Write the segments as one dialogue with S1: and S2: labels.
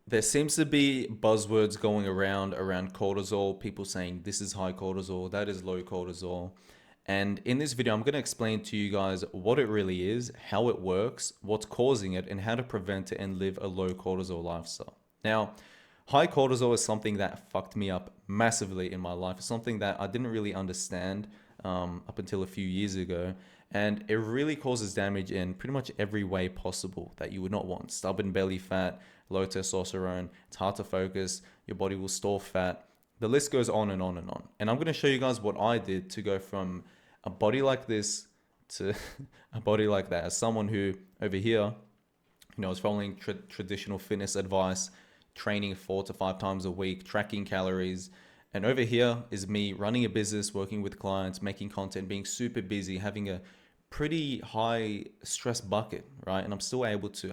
S1: There seems to be buzzwords going around cortisol, people saying this is high cortisol, that is low cortisol. And in this video, I'm going to explain to you guys what it really is, how it works, what's causing it, and how to prevent it and live a low cortisol lifestyle. Now, high cortisol is something that fucked me up massively in my life. It's something that I didn't really understand up until a few years ago. And it really causes damage in pretty much every way possible that you would not want. Stubborn belly fat, low testosterone, it's hard to focus, your body will store fat. The list goes on and on and on. And I'm going to show you guys what I did to go from a body like this to a body like that. As someone who over here, is following traditional fitness advice, training 4 to 5 times a week, tracking calories. And over here is me running a business, working with clients, making content, being super busy, having a pretty high stress bucket, right? And I'm still able to,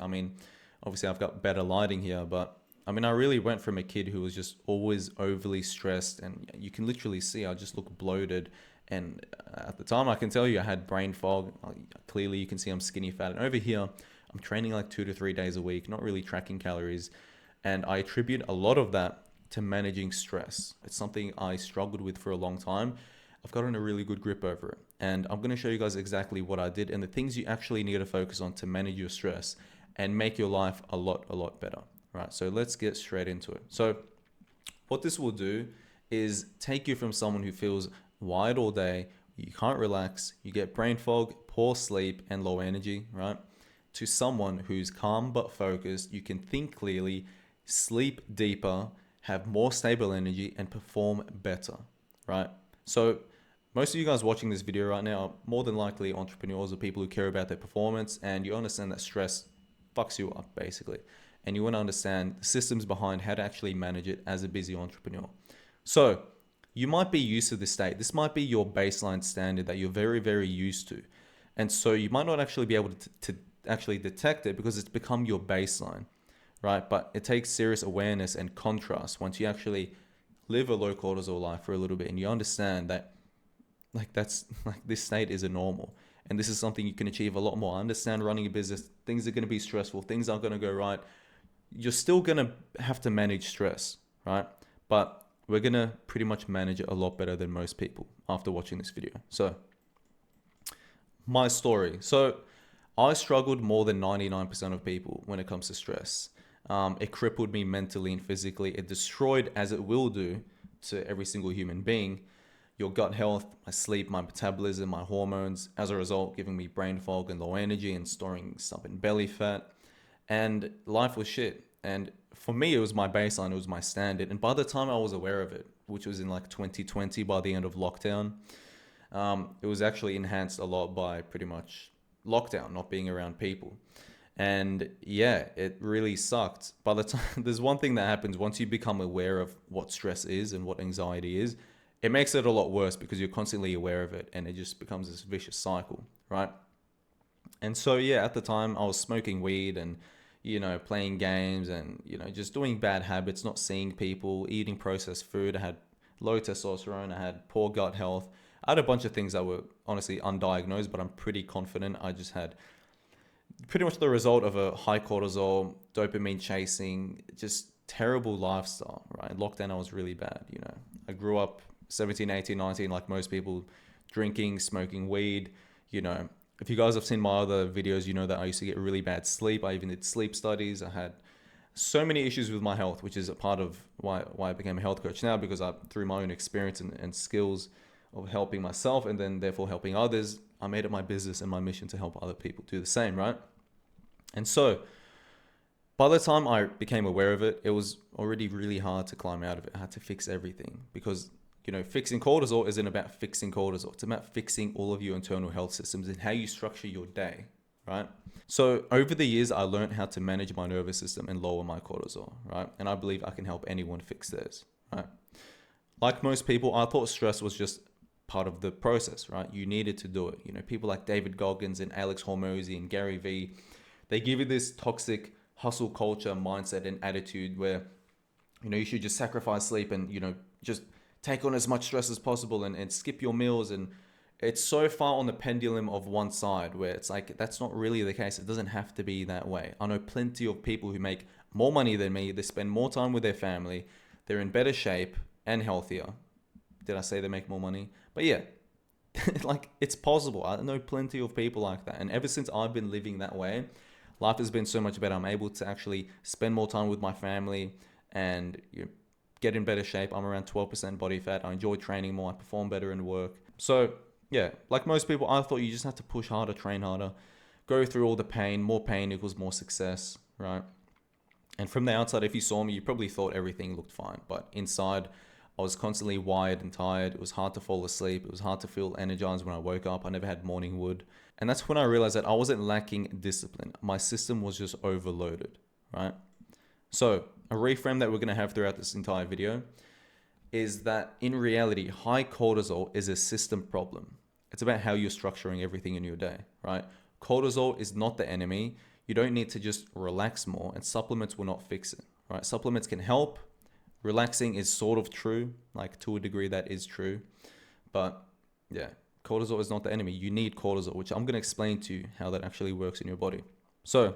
S1: obviously I've got better lighting here, but I really went from a kid who was just always overly stressed, and you can literally see I just look bloated. And at the time, I can tell you I had brain fog. Clearly, you can see I'm skinny fat. And over here, I'm training like 2 to 3 days a week, not really tracking calories. And I attribute a lot of that to managing stress. It's something I struggled with for a long time. I've gotten a really good grip over it. And I'm going to show you guys exactly what I did and the things you actually need to focus on to manage your stress and make your life a lot better. Right, so let's get straight into it. So what this will do is take you from someone who feels wired all day, you can't relax, you get brain fog, poor sleep, and low energy, right? To someone who's calm but focused, you can think clearly, sleep deeper, have more stable energy, and perform better, right? So most of you guys watching this video right now are more than likely entrepreneurs or people who care about their performance, and you understand that stress fucks you up basically. And you want to understand the systems behind how to actually manage it as a busy entrepreneur. So you might be used to this state. This might be your baseline standard that you're very used to. And so you might not actually be able to actually detect it because it's become your baseline, right? But it takes serious awareness and contrast once you actually live a low cortisol life for a little bit and you understand that this state is a normal. And this is something you can achieve a lot more. I understand running a business, things are going to be stressful, things aren't going to go right. You're still going to have to manage stress, right? But we're going to pretty much manage it a lot better than most people after watching this video. So my story. So I struggled more than 99% of people when it comes to stress. It crippled me mentally and physically. It destroyed, as it will do to every single human being, your gut health, my sleep, my metabolism, my hormones, as a result, giving me brain fog and low energy and storing stubborn belly fat. And life was shit. And for me, it was my baseline, it was my standard. And by the time I was aware of it, which was in like 2020 by the end of lockdown, it was actually enhanced a lot by pretty much lockdown, not being around people. And yeah, it really sucked. By the time, there's one thing that happens once you become aware of what stress is and what anxiety is, it makes it a lot worse because you're constantly aware of it and it just becomes this vicious cycle, right? And so, yeah, at the time I was smoking weed and, playing games and, just doing bad habits, not seeing people, eating processed food. I had low testosterone. I had poor gut health. I had a bunch of things that were honestly undiagnosed, but I'm pretty confident I just had pretty much the result of a high cortisol, dopamine chasing, just terrible lifestyle, right? Lockdown, I was really bad. I grew up 17, 18, 19, like most people, drinking, smoking weed. If you guys have seen my other videos, you know that I used to get really bad sleep. I even did sleep studies. I had so many issues with my health, which is a part of why I became a health coach now, because through my own experience and skills of helping myself and then therefore helping others, I made it my business and my mission to help other people do the same, right? And so by the time I became aware of it, it was already really hard to climb out of it. I had to fix everything because, fixing cortisol isn't about fixing cortisol. It's about fixing all of your internal health systems and how you structure your day, right? So over the years, I learned how to manage my nervous system and lower my cortisol, right? And I believe I can help anyone fix theirs, right? Like most people, I thought stress was just part of the process, right? You needed to do it. People like David Goggins and Alex Hormozy and Gary Vee, they give you this toxic hustle culture mindset and attitude where, you should just sacrifice sleep and, just take on as much stress as possible and skip your meals. And it's so far on the pendulum of one side where it's like, that's not really the case. It doesn't have to be that way. I know plenty of people who make more money than me. They spend more time with their family. They're in better shape and healthier. Did I say they make more money? But yeah, like it's possible. I know plenty of people like that. And ever since I've been living that way, life has been so much better. I'm able to actually spend more time with my family and get in better shape. I'm around 12% body fat. I enjoy training more. I perform better in work. So yeah, like most people, I thought you just have to push harder, train harder, go through all the pain. More pain equals more success, right? And from the outside, if you saw me, you probably thought everything looked fine. But inside, I was constantly wired and tired. It was hard to fall asleep. It was hard to feel energized when I woke up. I never had morning wood. And that's when I realized that I wasn't lacking discipline. My system was just overloaded, right? So a reframe that we're going to have throughout this entire video is that in reality, high cortisol is a system problem. It's about how you're structuring everything in your day, right? Cortisol is not the enemy. You don't need to just relax more, and supplements will not fix it, right? Supplements can help. Relaxing is sort of true, like to a degree that is true. But yeah, cortisol is not the enemy. You need cortisol, which I'm going to explain to you how that actually works in your body. So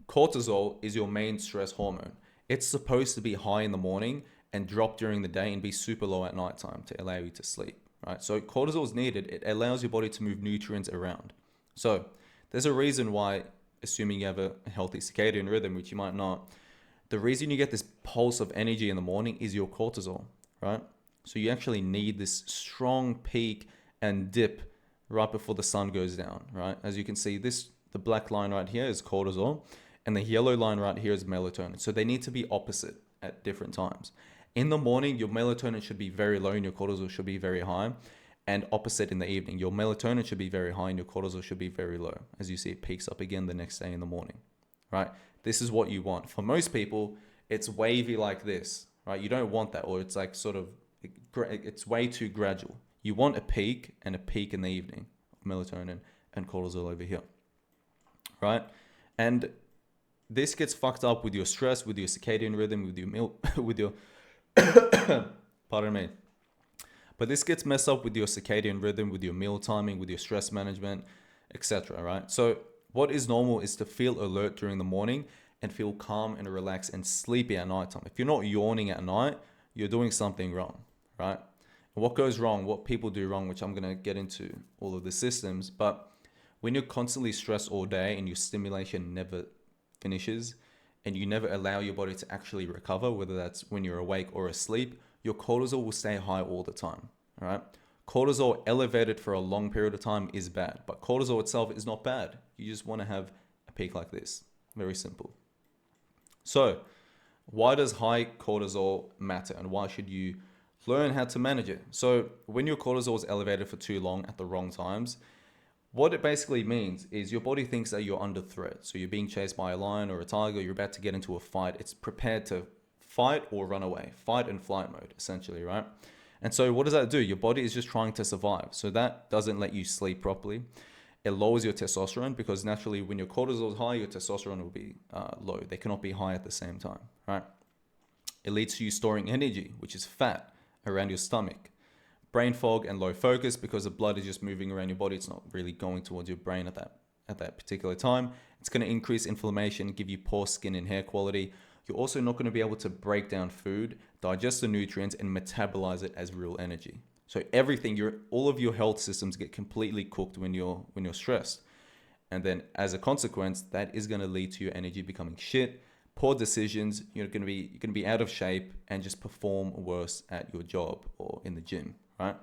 S1: cortisol is your main stress hormone. It's supposed to be high in the morning and drop during the day and be super low at nighttime to allow you to sleep, right? So cortisol is needed. It allows your body to move nutrients around. So there's a reason why, assuming you have a healthy circadian rhythm, which you might not, the reason you get this pulse of energy in the morning is your cortisol, right? So you actually need this strong peak and dip right before the sun goes down, right? As you can see, the black line right here is cortisol, and the yellow line right here is melatonin. So they need to be opposite at different times. In the morning, your melatonin should be very low and your cortisol should be very high. And opposite in the evening, your melatonin should be very high and your cortisol should be very low. As you see, it peaks up again the next day in the morning, right? This is what you want. For most people, it's wavy like this, right? You don't want that, or it's like sort of, it's way too gradual. You want a peak and a peak in the evening of melatonin and cortisol over here, right? And this gets fucked up with your stress, with your circadian rhythm, with your meal, with your, pardon me. But this gets messed up with your circadian rhythm, with your meal timing, with your stress management, etc. Right? So what is normal is to feel alert during the morning and feel calm and relaxed and sleepy at nighttime. If you're not yawning at night, you're doing something wrong, right? And what goes wrong, what people do wrong, which I'm going to get into all of the systems, but when you're constantly stressed all day and your stimulation never finishes and you never allow your body to actually recover, whether that's when you're awake or asleep, your cortisol will stay high all the time, all right? Cortisol elevated for a long period of time is bad, but cortisol itself is not bad. You just want to have a peak like this. Very simple. So why does high cortisol matter and why should you learn how to manage it? So when your cortisol is elevated for too long at the wrong times, what it basically means is your body thinks that you're under threat. So you're being chased by a lion or a tiger, you're about to get into a fight. It's prepared to fight or run away, fight and flight mode, essentially, right? And so what does that do? Your body is just trying to survive. So that doesn't let you sleep properly. It lowers your testosterone because naturally when your cortisol is high, your testosterone will be low. They cannot be high at the same time, right? It leads to you storing energy, which is fat around your stomach. Brain fog and low focus because the blood is just moving around your body. It's not really going towards your brain at that particular time. It's going to increase inflammation, give you poor skin and hair quality. You're also not going to be able to break down food, digest the nutrients, and metabolize it as real energy. So everything, all of your health systems get completely cooked when you're stressed. And then as a consequence, that is going to lead to your energy becoming shit, poor decisions. You're going to be out of shape and just perform worse at your job or in the gym, right?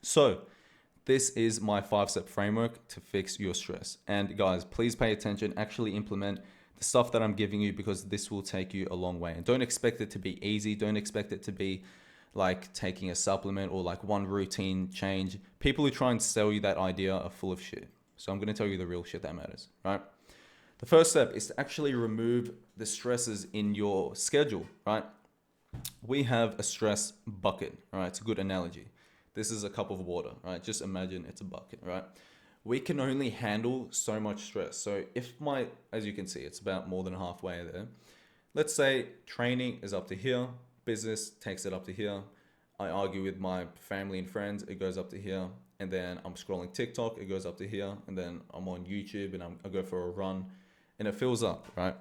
S1: So this is my 5-step framework to fix your stress. And guys, please pay attention, actually implement the stuff that I'm giving you because this will take you a long way. And don't expect it to be easy. Don't expect it to be like taking a supplement or like one routine change. People who try and sell you that idea are full of shit. So I'm going to tell you the real shit that matters, right? The first step is to actually remove the stresses in your schedule, right? We have a stress bucket, right? It's a good analogy. This is a cup of water, right? Just imagine it's a bucket, right? We can only handle so much stress. So if as you can see, it's about more than halfway there. Let's say training is up to here, business takes it up to here. I argue with my family and friends, it goes up to here. And then I'm scrolling TikTok, it goes up to here. And then I'm on YouTube and I go for a run and it fills up, right?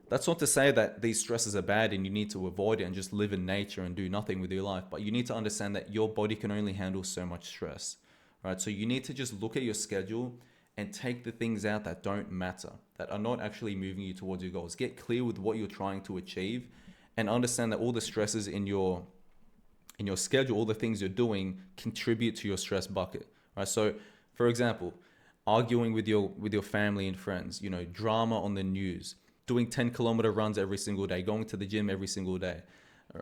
S1: That's not to say that these stresses are bad and you need to avoid it and just live in nature and do nothing with your life, but you need to understand that your body can only handle so much stress, right? So you need to just look at your schedule and take the things out that don't matter, that are not actually moving you towards your goals. Get clear with what you're trying to achieve and understand that all the stresses in your schedule, all the things you're doing contribute to your stress bucket, right? So for example, arguing with your family and friends, drama on the news, doing 10-kilometer runs every single day, going to the gym every single day,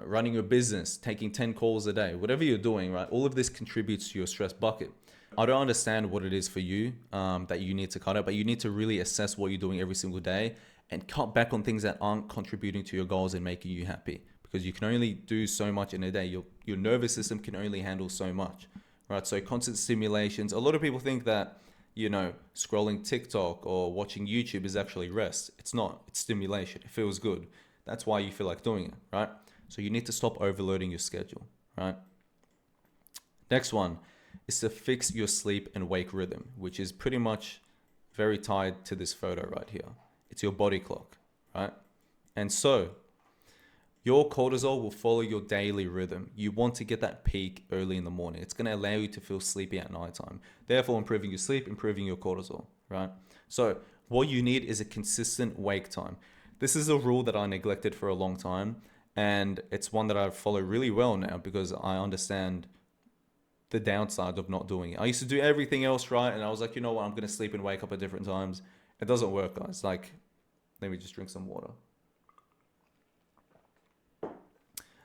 S1: running your business, taking 10 calls a day, whatever you're doing, right? All of this contributes to your stress bucket. I don't understand what it is for you that you need to cut out, but you need to really assess what you're doing every single day and cut back on things that aren't contributing to your goals and making you happy, because you can only do so much in a day. Your nervous system can only handle so much, right? So constant stimulations. A lot of people think that, scrolling TikTok or watching YouTube is actually rest. It's not. It's stimulation. It feels good. That's why you feel like doing it, right? So you need to stop overloading your schedule, right? Next one is to fix your sleep and wake rhythm, which is pretty much very tied to this photo right here. It's your body clock, right? And so your cortisol will follow your daily rhythm. You want to get that peak early in the morning. It's going to allow you to feel sleepy at nighttime. Therefore, improving your sleep, improving your cortisol, right? So what you need is a consistent wake time. This is a rule that I neglected for a long time, and it's one that I follow really well now because I understand the downside of not doing it. I used to do everything else right, and I was like, you know what, I'm going to sleep and wake up at different times. It doesn't work, guys. Like, let me just drink some water.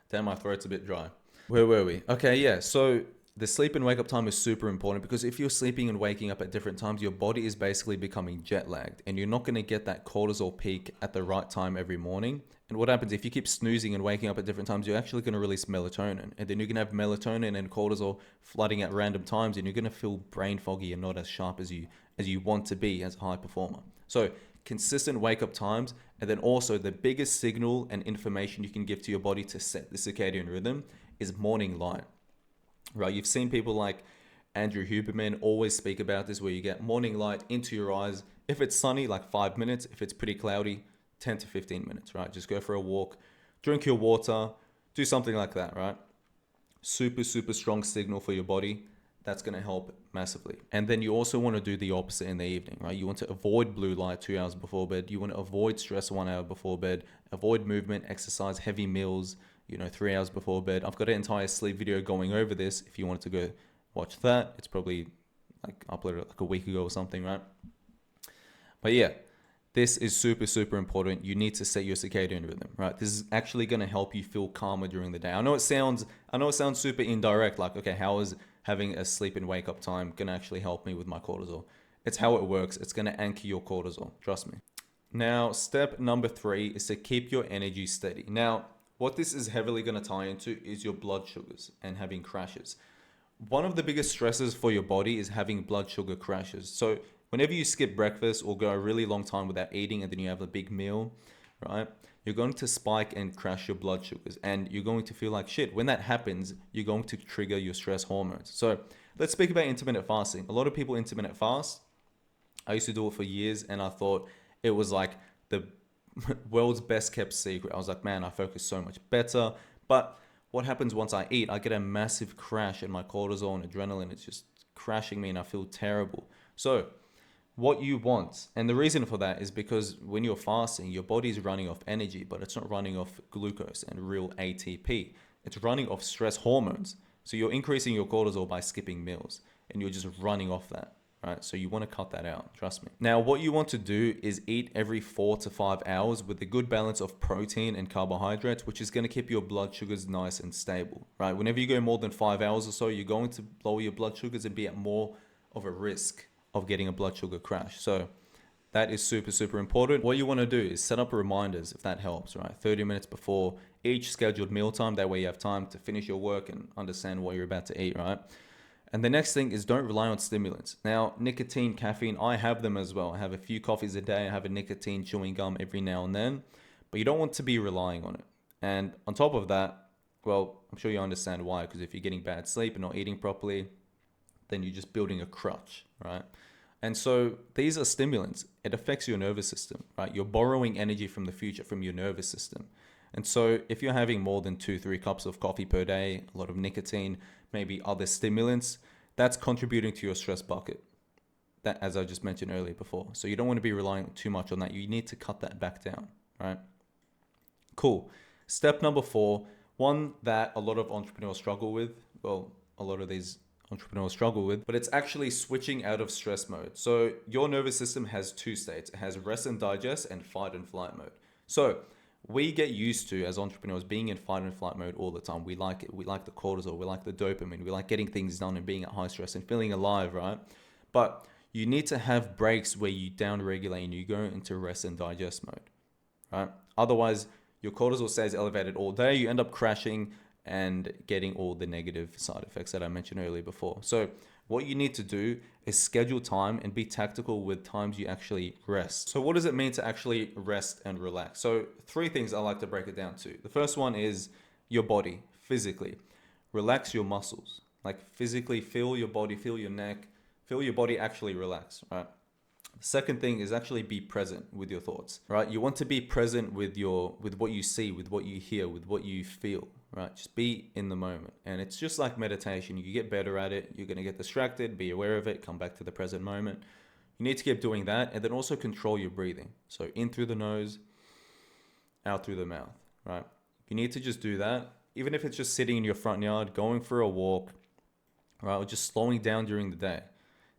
S1: Damn, my throat's a bit dry. Where were we? Okay, yeah. So the sleep and wake up time is super important because if you're sleeping and waking up at different times, your body is basically becoming jet lagged and you're not going to get that cortisol peak at the right time every morning. And what happens if you keep snoozing and waking up at different times, you're actually going to release melatonin. And then you're going to have melatonin and cortisol flooding at random times and you're going to feel brain foggy and not as sharp as you want to be as a high performer. So consistent wake up times, and then also the biggest signal and information you can give to your body to set the circadian rhythm is morning light, right? You've seen people like Andrew Huberman always speak about this, where you get morning light into your eyes. If it's sunny, like 5 minutes. If it's pretty cloudy, 10 to 15 minutes, right? Just go for a walk, drink your water, do something like that, right? Super, super strong signal for your body. That's going to help massively. And then you also want to do the opposite in the evening, right? You want to avoid blue light 2 hours before bed. You want to avoid stress 1 hour before bed, avoid movement, exercise, heavy meals, 3 hours before bed. I've got an entire sleep video going over this. If you wanted to go watch that, it's probably like uploaded like a week ago or something, right? But yeah, this is super, super important. You need to set your circadian rhythm, right? This is actually going to help you feel calmer during the day. I know it sounds super indirect, like, okay, how is having a sleep and wake up time going to actually help me with my cortisol? It's how it works. It's going to anchor your cortisol. Trust me. Now, step number 3 is to keep your energy steady. Now, what this is heavily going to tie into is your blood sugars and having crashes. One of the biggest stresses for your body is having blood sugar crashes. So whenever you skip breakfast or go a really long time without eating and then you have a big meal, right? You're going to spike and crash your blood sugars and you're going to feel like shit. When that happens, you're going to trigger your stress hormones. So let's speak about intermittent fasting. A lot of people intermittent fast. I used to do it for years and I thought it was like the world's best kept secret. I was like, man, I focus so much better. But what happens once I eat? I get a massive crash in my cortisol and adrenaline. It's just crashing me and I feel terrible. So what you want, and the reason for that is because when you're fasting, your body's running off energy, but it's not running off glucose and real ATP. It's running off stress hormones. So you're increasing your cortisol by skipping meals and you're just running off that, right? So you want to cut that out, trust me. Now, what you want to do is eat every 4 to 5 hours with a good balance of protein and carbohydrates, which is going to keep your blood sugars nice and stable, right? Whenever you go more than 5 hours or so, you're going to lower your blood sugars and be at more of a risk of getting a blood sugar crash. So that is super, super important. What you want to do is set up reminders, if that helps, right? 30 minutes before each scheduled mealtime. That way you have time to finish your work and understand what you're about to eat, right? And the next thing is don't rely on stimulants. Now, nicotine, caffeine, I have them as well. I have a few coffees a day. I have a nicotine chewing gum every now and then, but you don't want to be relying on it. And on top of that, well, I'm sure you understand why, because if you're getting bad sleep and not eating properly, then you're just building a crutch, right? And so these are stimulants. It affects your nervous system, right? You're borrowing energy from the future, from your nervous system. And so if you're having more than 2, 3 cups of coffee per day, a lot of nicotine, maybe other stimulants, that's contributing to your stress bucket. That, as I just mentioned earlier before. So you don't want to be relying too much on that. You need to cut that back down, right? Cool. Step number 4, one that a lot of entrepreneurs struggle with. Well, a lot of these entrepreneurs struggle with, but it's actually switching out of stress mode. So your nervous system has 2 states. It has rest and digest and fight and flight mode. So we get used to, as entrepreneurs, being in fight and flight mode all the time. We like it. We like the cortisol. We like the dopamine. We like getting things done and being at high stress and feeling alive, right? But you need to have breaks where you down-regulate and you go into rest and digest mode, right? Otherwise, your cortisol stays elevated all day. You end up crashing and getting all the negative side effects that I mentioned earlier before. So what you need to do is schedule time and be tactical with times you actually rest. So what does it mean to actually rest and relax? So 3 things I like to break it down to. The first one is your body, physically. Relax your muscles. Like physically feel your body, feel your neck, feel your body actually relax, right? The second thing is actually be present with your thoughts, right? You want to be present with what you see, with what you hear, with what you feel, right? Just be in the moment. And it's just like meditation. You get better at it. You're going to get distracted, be aware of it, come back to the present moment. You need to keep doing that, and then also control your breathing. So in through the nose, out through the mouth, right? You need to just do that. Even if it's just sitting in your front yard, going for a walk, right? Or just slowing down during the day.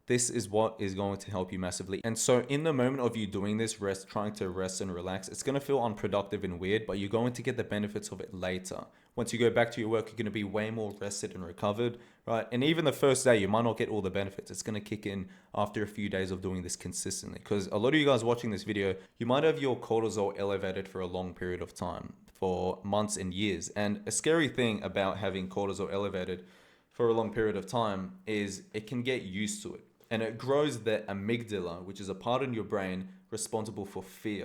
S1: This is what is going to help you massively. And so in the moment of you doing this, trying to rest and relax, it's going to feel unproductive and weird, but you're going to get the benefits of it later. Once you go back to your work, you're going to be way more rested and recovered, right? And even the first day, you might not get all the benefits. It's going to kick in after a few days of doing this consistently. Because a lot of you guys watching this video, you might have your cortisol elevated for a long period of time, for months and years. And a scary thing about having cortisol elevated for a long period of time is it can get used to it. And it grows the amygdala, which is a part in your brain responsible for fear.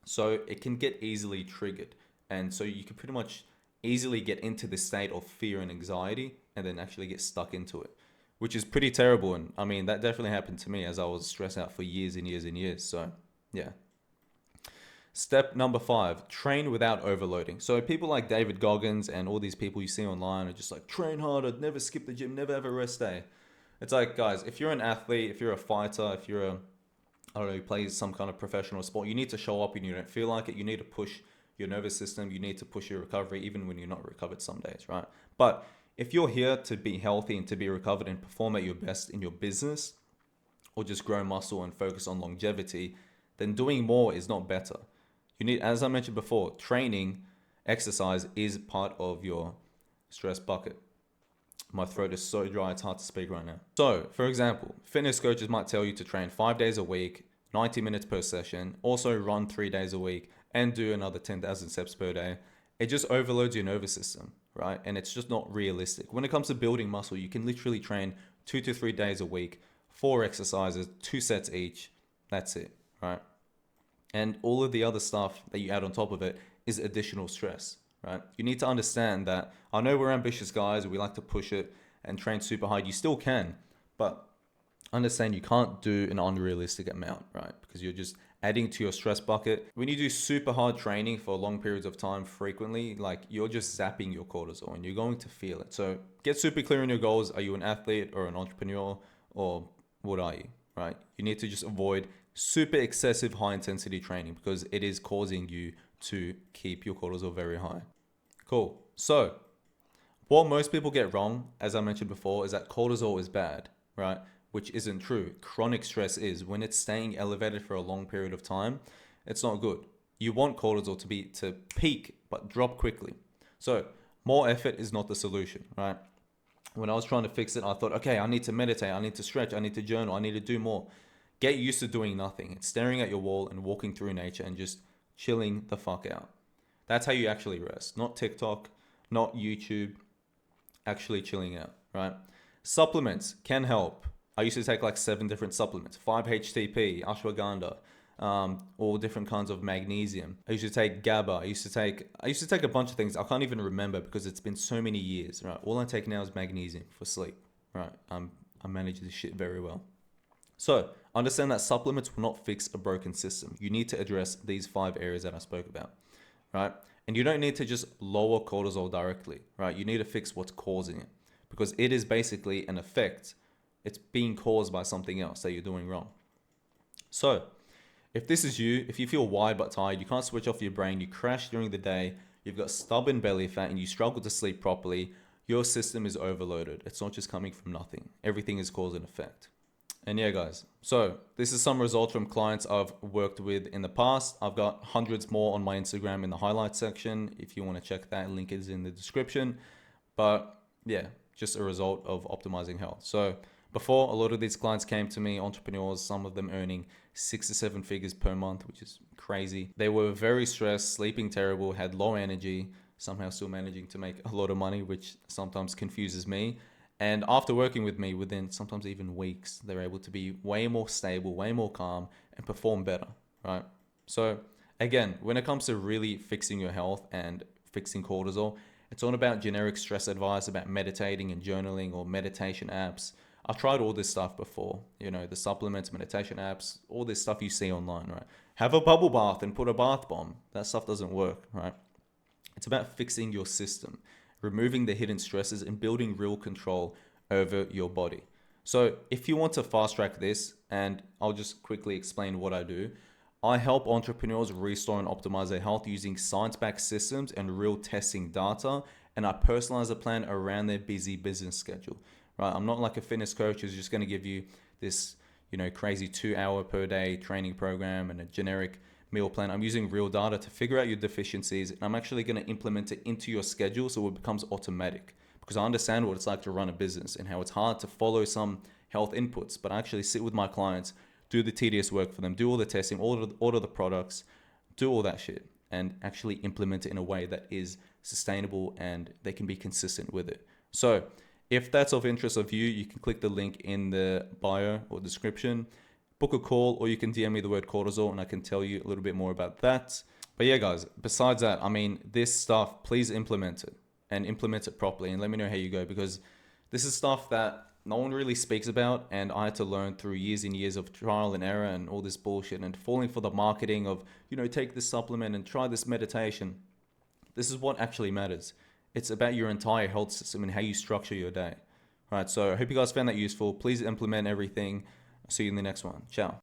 S1: So it can get easily triggered. And so you can pretty much easily get into this state of fear and anxiety and then actually get stuck into it, which is pretty terrible. And I mean, that definitely happened to me as I was stressed out for years and years and years. So yeah. Step number 5, train without overloading. So people like David Goggins and all these people you see online are just like, train harder, never skip the gym, never have a rest day. It's like, guys, if you're an athlete, if you're a fighter, if you're I don't know, you play some kind of professional sport, you need to show up and you don't feel like it. You need to push your nervous system. You need to push your recovery, even when you're not recovered some days, right? But if you're here to be healthy and to be recovered and perform at your best in your business, or just grow muscle and focus on longevity, then doing more is not better. You need, as I mentioned before, training, exercise is part of your stress bucket. My throat is so dry, it's hard to speak right now. So, for example, fitness coaches might tell you to train 5 days a week, 90 minutes per session, also run 3 days a week, and do another 10,000 steps per day. It just overloads your nervous system, right? And it's just not realistic. When it comes to building muscle, you can literally train 2 to 3 days a week, 4 exercises, 2 sets each. That's it, right? And all of the other stuff that you add on top of it is additional stress. Right? You need to understand that I know we're ambitious guys, we like to push it and train super hard. You still can, but understand you can't do an unrealistic amount, right? Because you're just adding to your stress bucket. When you do super hard training for long periods of time frequently, like you're just zapping your cortisol and you're going to feel it. So get super clear on your goals. Are you an athlete or an entrepreneur, or what are you, right? You need to just avoid super excessive high intensity training because it is causing you to keep your cortisol very high. Cool. So what most people get wrong, as I mentioned before, is that cortisol is bad, right? Which isn't true. Chronic stress is. When it's staying elevated for a long period of time, it's not good. You want cortisol to peak, but drop quickly. So more effort is not the solution, right? When I was trying to fix it, I thought, okay, I need to meditate, I need to stretch, I need to journal, I need to do more. Get used to doing nothing. It's staring at your wall and walking through nature and just chilling the fuck out. That's how you actually rest. Not TikTok, not YouTube, actually chilling out, right? Supplements can help. I used to take like 7 different supplements, 5-HTP, ashwagandha, all different kinds of magnesium. I used to take GABA. I used to take a bunch of things. I can't even remember because it's been so many years, right? All I take now is magnesium for sleep, right? I manage this shit very well. So understand that supplements will not fix a broken system. You need to address these 5 areas that I spoke about, right? And you don't need to just lower cortisol directly, right? You need to fix what's causing it, because it is basically an effect. It's being caused by something else that you're doing wrong. So if this is you, if you feel wired but tired, you can't switch off your brain, you crash during the day, you've got stubborn belly fat, and you struggle to sleep properly, your system is overloaded. It's not just coming from nothing. Everything is cause and effect. And yeah, guys, so this is some results from clients I've worked with in the past. I've got hundreds more on my Instagram in the highlights section. If you want to check that, link is in the description. But yeah, just a result of optimizing health. So before, a lot of these clients came to me, entrepreneurs, some of them earning 6 to 7 figures per month, which is crazy. They were very stressed, sleeping terrible, had low energy, somehow still managing to make a lot of money, which sometimes confuses me. And after working with me, within sometimes even weeks, they're able to be way more stable, way more calm, and perform better, right? So again, when it comes to really fixing your health and fixing cortisol, it's not about generic stress advice about meditating and journaling or meditation apps. I've tried all this stuff before, the supplements, meditation apps, all this stuff you see online, right? Have a bubble bath and put a bath bomb. That stuff doesn't work, right? It's about fixing your system, removing the hidden stresses, and building real control over your body. So if you want to fast track this, and I'll just quickly explain what I do, I help entrepreneurs restore and optimize their health using science-backed systems and real testing data, and I personalize a plan around their busy business schedule. Right? I'm not like a fitness coach who's just going to give you this, crazy 2 hour per day training program and a generic meal plan. I'm using real data to figure out your deficiencies, and I'm actually going to implement it into your schedule so it becomes automatic, because I understand what it's like to run a business and how it's hard to follow some health inputs, but I actually sit with my clients, do the tedious work for them, do all the testing, order the products, do all that shit, and actually implement it in a way that is sustainable and they can be consistent with it. So if that's of interest of you, you can click the link in the bio or description, book a call, or you can DM me the word cortisol and I can tell you a little bit more about that. But yeah, guys, besides that, this stuff, please implement it and implement it properly and let me know how you go, because this is stuff that no one really speaks about, and I had to learn through years and years of trial and error and all this bullshit and falling for the marketing of, take this supplement and try this meditation. This is what actually matters. It's about your entire health system and how you structure your day. All right, so I hope you guys found that useful. Please implement everything. I'll see you in the next one. Ciao.